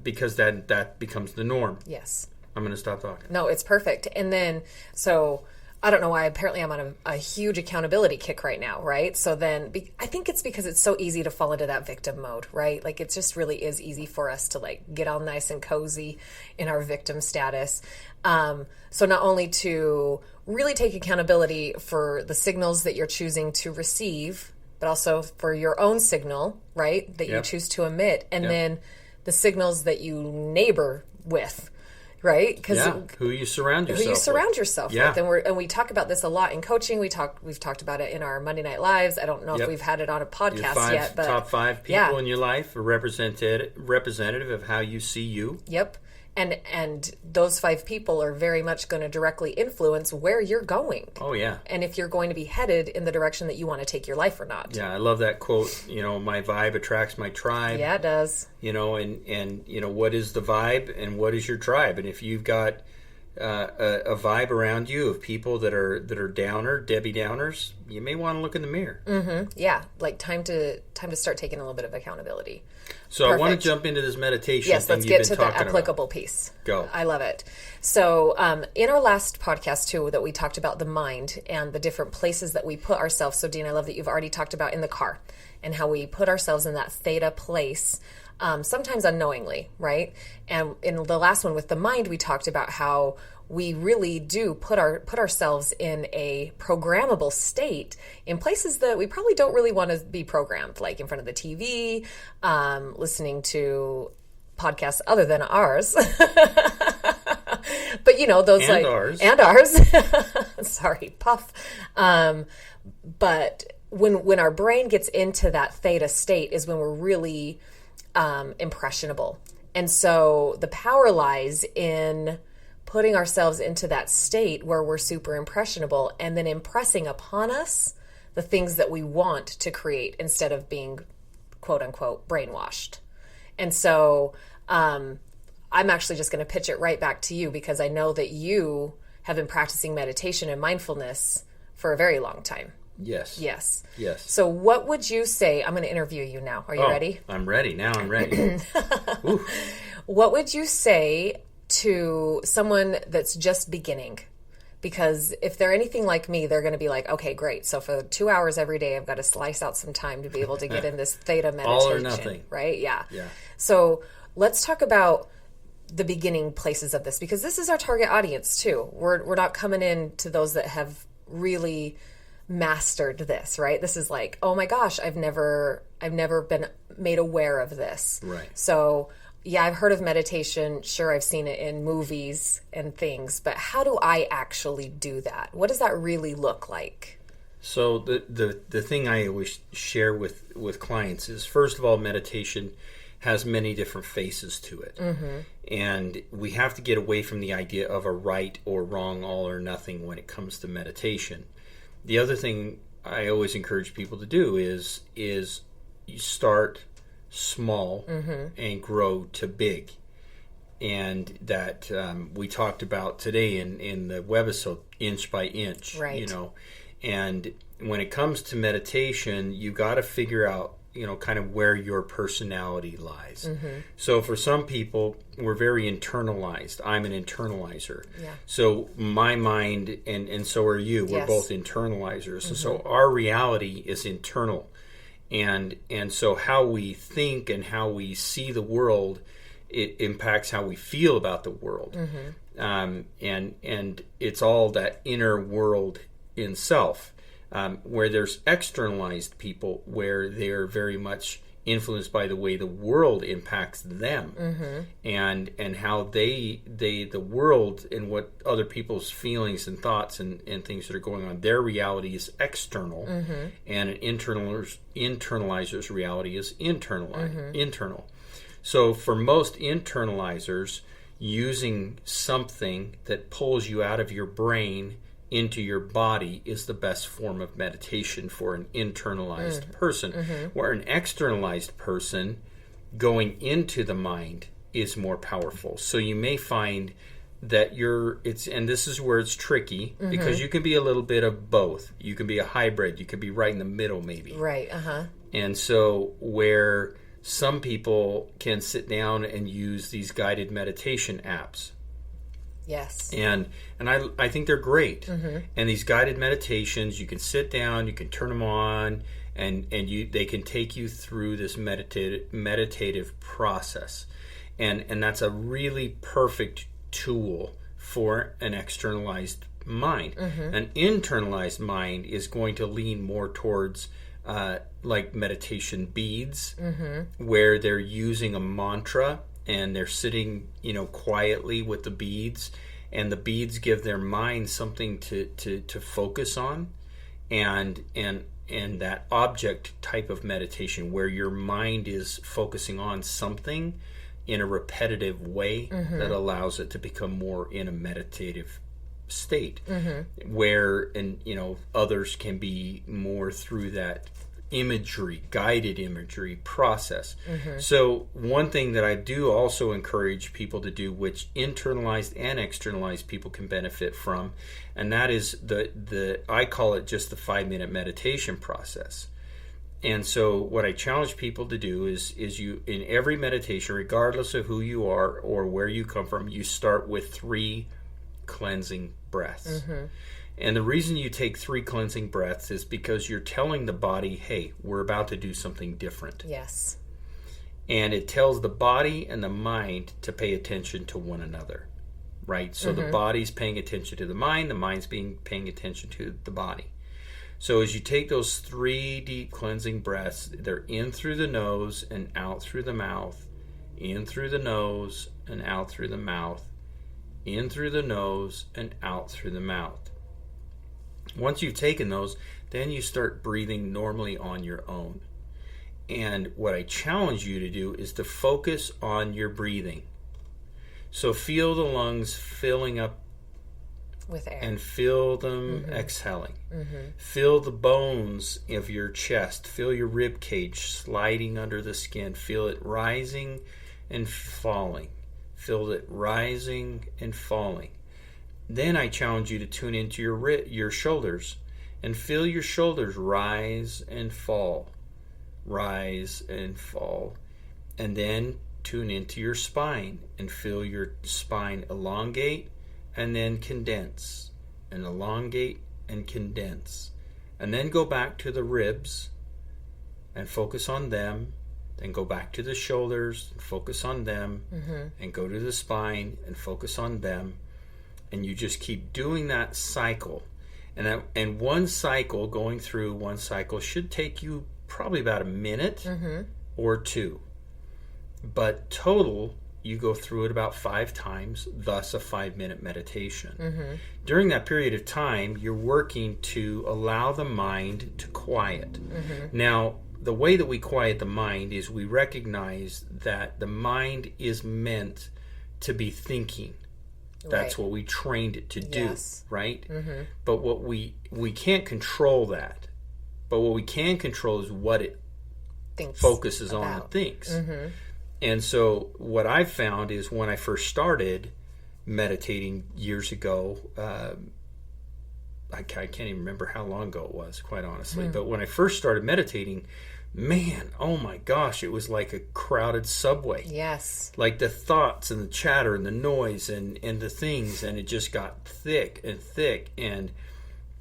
S1: Because that becomes the norm.
S2: Yes.
S1: I'm going to stop talking.
S2: No, it's perfect. And then, so I don't know why, apparently I'm on a huge accountability kick right now, right? So then I think it's because it's so easy to fall into that victim mode, right? Like it just really is easy for us to like get all nice and cozy in our victim status. So not only to really take accountability for the signals that you're choosing to receive, but also for your own signal, right? That you choose to emit, and then the signals that you neighbor with. Right?
S1: Who you surround yourself
S2: with. And we talk about this a lot in coaching. We've talked about it in our Monday Night Lives. I don't know if we've had it on a podcast yet. But
S1: top 5 people in your life are representative of how you see you.
S2: Yep. And those 5 people are very much going to directly influence where you're going.
S1: Oh, yeah.
S2: And if you're going to be headed in the direction that you want to take your life or not.
S1: Yeah, I love that quote, my vibe attracts my tribe.
S2: Yeah, it does.
S1: And what is the vibe and what is your tribe? And if you've got a vibe around you of people that are Debbie Downers, you may want to look in the mirror.
S2: Mm-hmm. Yeah, like time to start taking a little bit of accountability.
S1: So Perfect. I want to jump into this meditation.
S2: Yes, let's get to the applicable piece.
S1: Go.
S2: I love it. So in our last podcast, too, that we talked about the mind and the different places that we put ourselves. So, Dean, I love that you've already talked about in the car and how we put ourselves in that theta place, sometimes unknowingly, right? And in the last one with the mind, we talked about how we really do put ourselves in a programmable state in places that we probably don't really want to be programmed, like in front of the TV, listening to podcasts other than ours. But those and ours. Sorry, puff. But when our brain gets into that theta state is when we're really impressionable. And so the power lies in putting ourselves into that state where we're super impressionable and then impressing upon us the things that we want to create instead of being quote unquote brainwashed. And so I'm actually just going to pitch it right back to you because I know that you have been practicing meditation and mindfulness for a very long time.
S1: Yes.
S2: So what would you say? I'm going to interview you now. Are you ready?
S1: I'm ready. Now I'm ready.
S2: What would you say to someone that's just beginning? Because if they're anything like me, they're going to be like, okay, great. So for 2 hours every day, I've got to slice out some time to be able to get in this theta meditation.
S1: All or nothing.
S2: Right? Yeah. So let's talk about the beginning places of this, because this is our target audience too. We're not coming in to those that have really mastered this, right? This is like, oh my gosh, I've never been made aware of this.
S1: Right.
S2: So yeah, I've heard of meditation. Sure, I've seen it in movies and things, but how do I actually do that? What does that really look like?
S1: So the thing I always share with clients is, first of all, meditation has many different faces to it. Mm-hmm. And we have to get away from the idea of a right or wrong, all or nothing when it comes to meditation. The other thing I always encourage people to do is you start small and grow to big. And that we talked about today in the webisode, inch by inch,
S2: right.
S1: And when it comes to meditation, you got to figure out, kind of where your personality lies. Mm-hmm. So for some people, we're very internalized. I'm an internalizer. Yeah. So my mind, and so are you, we're both internalizers. Mm-hmm. So our reality is internal. And so how we think and how we see the world, it impacts how we feel about the world. Mm-hmm. And it's all that inner world in self. Where there's externalized people, where they're very much influenced by the way the world impacts them, and how the world and what other people's feelings and thoughts and things that are going on, their reality is external, and an internalizer's reality is internal. So for most internalizers, using something that pulls you out of your brain into your body is the best form of meditation for an internalized person. Where an externalized person, going into the mind is more powerful. So you may find that and this is where it's tricky, because you can be a little bit of both. You can be a hybrid. You can be right in the middle, maybe.
S2: Right.
S1: And so where some people can sit down and use these guided meditation apps.
S2: Yes.
S1: And I think they're great. And these guided meditations, you can sit down, you can turn them on, and they can take you through this meditative process. And that's a really perfect tool for an externalized mind. An internalized mind is going to lean more towards like meditation beads, where they're using a mantra and they're sitting, quietly with the beads, and the beads give their mind something to focus on, and that object type of meditation where your mind is focusing on something in a repetitive way that allows it to become more in a meditative state, where others can be more through that guided imagery process. So one thing that I do also encourage people to do, which internalized and externalized people can benefit from, and that is I call it just the 5-minute meditation process. And so what I challenge people to do is you, in every meditation, regardless of who you are or where you come from, you start with 3 cleansing breaths. And the reason you take 3 cleansing breaths is because you're telling the body, hey, we're about to do something different.
S2: Yes.
S1: And it tells the body and the mind to pay attention to one another, right? So the body's paying attention to the mind's paying attention to the body. So as you take those 3 deep cleansing breaths, they're in through the nose and out through the mouth, in through the nose and out through the mouth, in through the nose and out through the mouth. Once you've taken those, then you start breathing normally on your own. And what I challenge you to do is to focus on your breathing. So feel the lungs filling up
S2: with air,
S1: and feel them exhaling. Feel the bones of your chest. Feel your rib cage sliding under the skin. Feel it rising and falling. Feel it rising and falling. Then I challenge you to tune into your shoulders and feel your shoulders rise and fall, and then tune into your spine and feel your spine elongate and then condense, and elongate and condense, and then go back to the ribs and focus on them, then go back to the shoulders and focus on them, and go to the spine and focus on them. And you just keep doing that cycle. And one cycle, going through one cycle, should take you probably about a minute or 2. But total, you go through it about 5 times, thus a 5-minute meditation. During that period of time, you're working to allow the mind to quiet. Now, the way that we quiet the mind is we recognize that the mind is meant to be thinking. That's what we trained it to do, right? But what we can't control that. But what we can control is what it focuses on and thinks. And so what I've found is when I first started meditating years ago, I can't even remember how long ago it was, quite honestly. But when I first started meditating, man, oh my gosh, it was like a crowded subway.
S2: Yes.
S1: Like the thoughts and the chatter and the noise and the things, and it just got thick and thick, and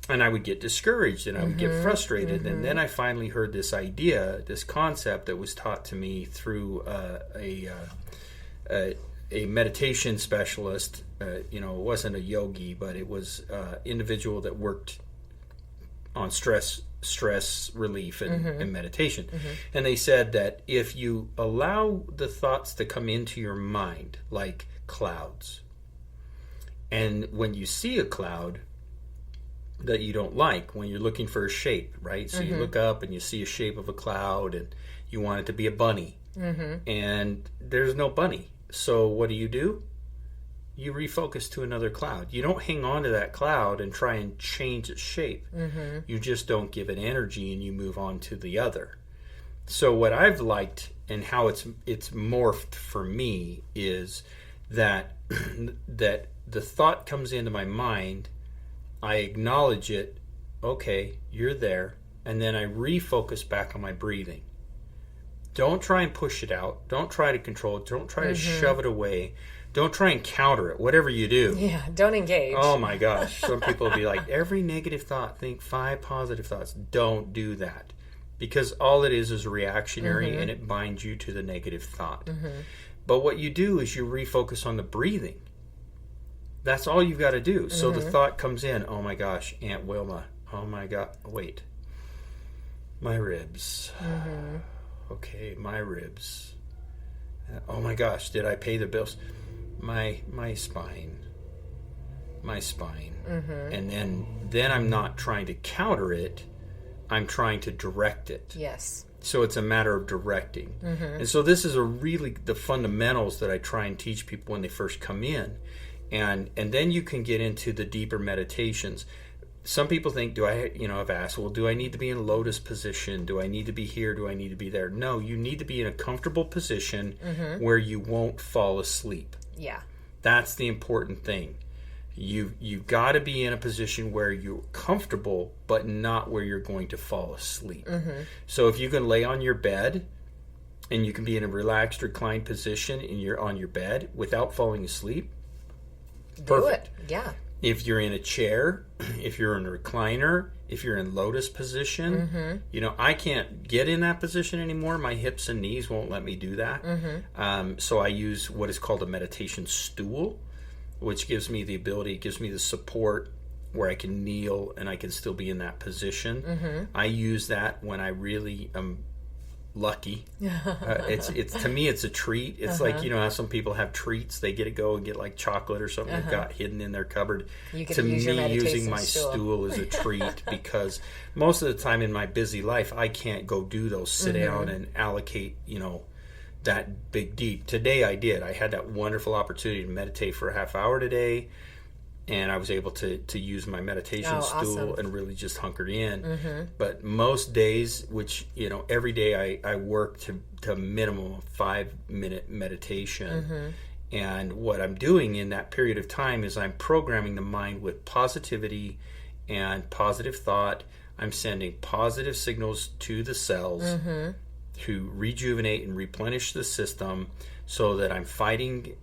S1: I would get discouraged and I would get frustrated. And then I finally heard this idea, this concept that was taught to me through a meditation specialist. It wasn't a yogi, but it was an individual that worked on stress relief and meditation. And they said that if you allow the thoughts to come into your mind like clouds, and when you see a cloud that you don't like, when you're looking for a shape, right? So you look up and you see a shape of a cloud and you want it to be a bunny, and there's no bunny. So what do? You refocus to another cloud. You don't hang on to that cloud and try and change its shape. You just don't give it energy and you move on to the other. So what I've liked and how it's morphed for me is that that the thought comes into my mind, I acknowledge it, okay, you're there, and then I refocus back on my breathing. Don't try and push it out. Don't try to control it. Don't try to shove it away. Don't try and counter it, whatever you do.
S2: Yeah, don't engage.
S1: Oh my gosh. Some people will be like, every negative thought, think 5 positive thoughts. Don't do that. Because all it is reactionary, and it binds you to the negative thought. But what you do is you refocus on the breathing. That's all you've got to do. So the thought comes in, oh my gosh, Aunt Wilma. Oh my God, wait. My ribs. Okay, my ribs. Oh my gosh, did I pay the bills? My spine. My spine. And then I'm not trying to counter it. I'm trying to direct it.
S2: Yes.
S1: So it's a matter of directing. And so this is really the fundamentals that I try and teach people when they first come in. And then you can get into the deeper meditations. Some people think, I've asked, well, do I need to be in lotus position? Do I need to be here? Do I need to be there? No, you need to be in a comfortable position where you won't fall asleep.
S2: Yeah.
S1: That's the important thing. You've got to be in a position where you're comfortable, but not where you're going to fall asleep. So if you can lay on your bed and you can be in a relaxed, reclined position and you're on your bed without falling asleep, perfect.
S2: Do it. Yeah.
S1: If you're in a chair, if you're in a recliner, if you're in lotus position, I can't get in that position anymore. My hips and knees won't let me do that. So I use what is called a meditation stool, which gives me the ability, gives me the support where I can kneel and I can still be in that position. I use that when I really am lucky. It's to me, it's a treat. It's like, how some people have treats. They get to go and get like chocolate or something they've got hidden in their cupboard. To me, using my stool is a treat because most of the time in my busy life, I can't go do those, sit down and allocate, that big deep. Today I did. I had that wonderful opportunity to meditate for a half hour today, and I was able to use my meditation stool and really just hunkered in. But most days, which, every day I work to a minimum of 5-minute meditation. And what I'm doing in that period of time is I'm programming the mind with positivity and positive thought. I'm sending positive signals to the cells to rejuvenate and replenish the system so that I'm fighting,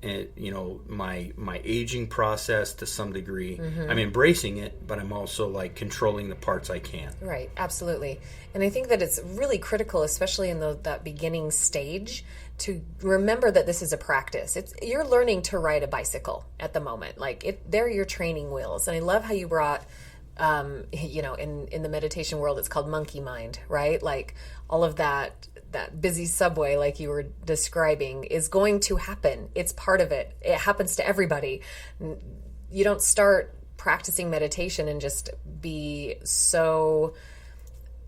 S1: my aging process to some degree. I'm embracing it, but I'm also like controlling the parts I can.
S2: Right, absolutely. And I think that it's really critical, especially in that beginning stage, to remember that this is a practice. You're learning to ride a bicycle at the moment. They're your training wheels. And I love how you brought, in the meditation world, it's called monkey mind, right? Like all of that busy subway, like you were describing, is going to happen. It's part of it. It happens to everybody. You don't start practicing meditation and just be so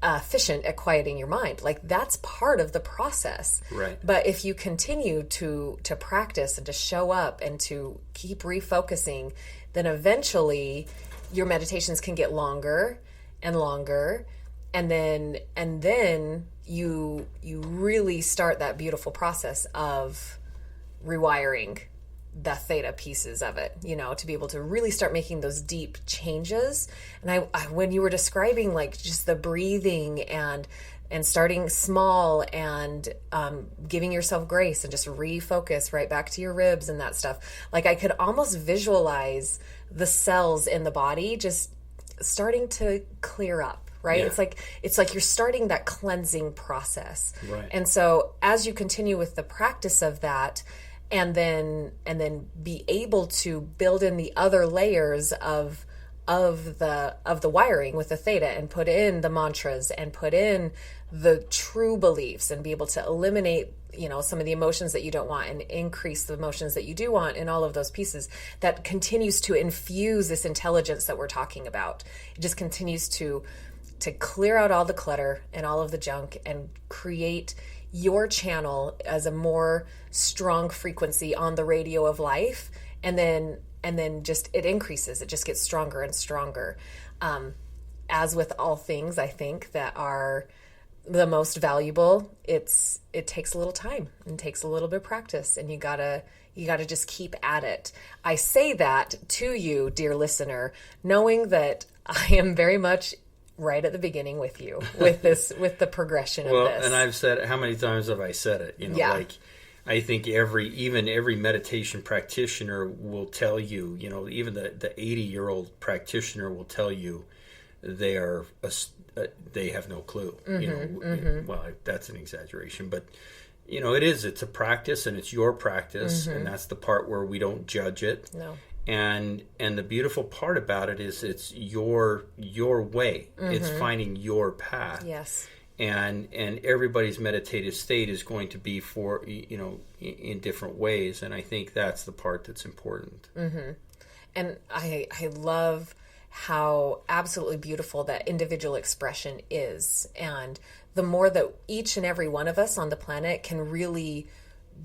S2: efficient at quieting your mind. Like that's part of the process.
S1: Right.
S2: But if you continue to practice and to show up and to keep refocusing, then eventually your meditations can get longer and longer, and then you really start that beautiful process of rewiring the theta pieces of it, to be able to really start making those deep changes. And I when you were describing like just the breathing and starting small and giving yourself grace and just refocus right back to your ribs and that stuff, like I could almost visualize the cells in the body just starting to clear up. Right? Yeah. It's like you're starting that cleansing process.
S1: Right.
S2: And so as you continue with the practice of that, and then be able to build in the other layers of the wiring with the theta, and put in the mantras and put in the true beliefs, and be able to eliminate some of the emotions that you don't want and increase the emotions that you do want, and all of those pieces, that continues to infuse this intelligence that we're talking about. It just continues to clear out all the clutter and all of the junk and create your channel as a more strong frequency on the radio of life. And then just it increases. It just gets stronger and stronger. As with all things, I think, that are the most valuable, it takes a little time and takes a little bit of practice, and you gotta just keep at it. I say that to you, dear listener, knowing that I am very much right at the beginning with you with the progression of this.
S1: Well, and I've said it, how many times have I said it?
S2: Yeah.
S1: Like I think even every meditation practitioner will tell you, even the 80-year-old practitioner will tell you they have no clue. Well, that's an exaggeration, but it's a practice, and it's your practice, and that's the part where we don't judge it.
S2: No.
S1: And the beautiful part about it is it's your way. It's finding your path.
S2: Yes.
S1: And everybody's meditative state is going to be for in different ways, and I think that's the part that's important.
S2: And I love how absolutely beautiful that individual expression is, and the more that each and every one of us on the planet can really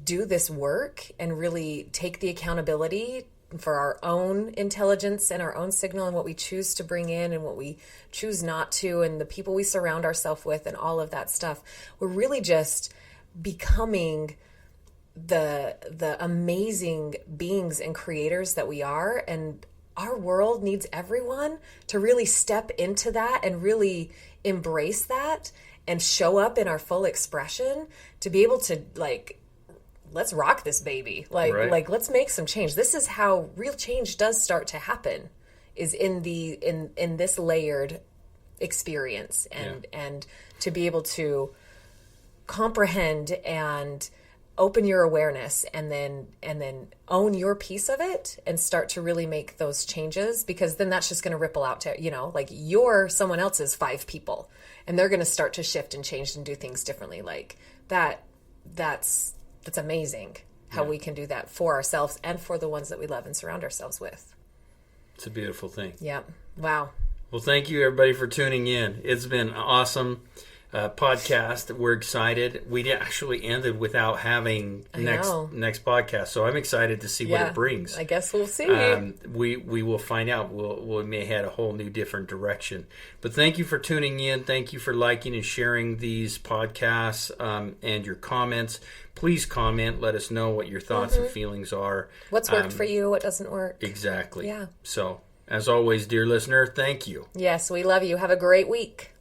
S2: do this work and really take the accountability for our own intelligence and our own signal and what we choose to bring in and what we choose not to, and the people we surround ourselves with and all of that stuff, we're really just becoming the amazing beings and creators that we are. And our world needs everyone to really step into that and really embrace that and show up in our full expression, to be able to let's rock this baby. Let's make some change. This is how real change does start to happen, is in this layered experience, and to be able to comprehend and open your awareness, and then own your piece of it and start to really make those changes, because then that's just going to ripple out to, you're someone else's 5 people, and they're going to start to shift and change and do things differently. That's amazing how we can do that for ourselves and for the ones that we love and surround ourselves with.
S1: It's a beautiful thing.
S2: Yeah. Wow.
S1: Well, thank you everybody for tuning in. It's been an awesome podcast. We're excited. We actually ended without having next podcast, so I'm excited to see what it brings.
S2: I guess we'll see.
S1: We will find out. We may head a whole new different direction. But thank you for tuning in. Thank you for liking and sharing these podcasts, and your comments. Please comment. Let us know what your thoughts and feelings are.
S2: What's worked for you? What doesn't work?
S1: Exactly.
S2: Yeah.
S1: So, as always, dear listener, thank you.
S2: Yes, we love you. Have a great week.